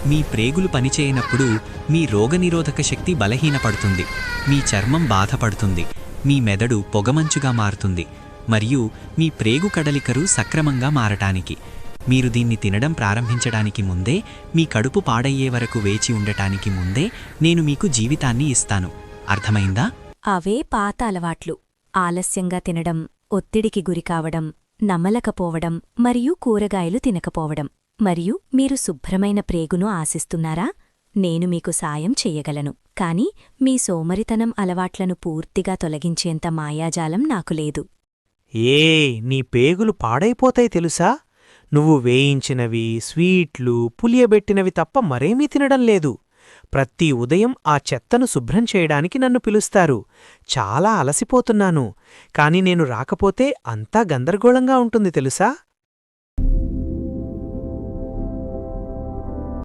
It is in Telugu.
మీ ప్రేగులు పనిచేయనప్పుడు మీ రోగనిరోధక శక్తి బలహీనపడుతుంది, మీ చర్మం బాధపడుతుంది, మీ మెదడు పొగమంచుగా మారుతుంది, మరియు మీ ప్రేగు కదలికలు సక్రమంగా మారటానికి. మీరు దీన్ని తినడం ప్రారంభించడానికి ముందే, మీ కడుపు పాడయ్యే వరకు వేచి ఉండటానికి ముందే నేను మీకు జీవితాన్ని ఇస్తాను. అర్థమైందా? అవే పాత అలవాట్లు: ఆలస్యంగా తినడం, ఒత్తిడికి గురికావడం, నమలకపోవడం మరియు కూరగాయలు తినకపోవడం. మరియు మీరు శుభ్రమైన ప్రేగును ఆశిస్తున్నారా? నేను మీకు సాయం చెయ్యగలను, కాని మీ సోమరితనం అలవాట్లను పూర్తిగా తొలగించేంత మాయాజాలం నాకు లేదు. నీ పేగులు పాడైపోతాయి తెలుసా? నువ్వు వేయించినవి, స్వీట్లు, పులియబెట్టినవి తప్ప మరేమీ తినడం లేదు. ప్రతి ఉదయం ఆ చెత్తను శుభ్రం చేయడానికి నన్ను పిలుస్తారు. చాలా అలసిపోతున్నాను, కాని నేను రాకపోతే అంతా గందరగోళంగా ఉంటుంది తెలుసా?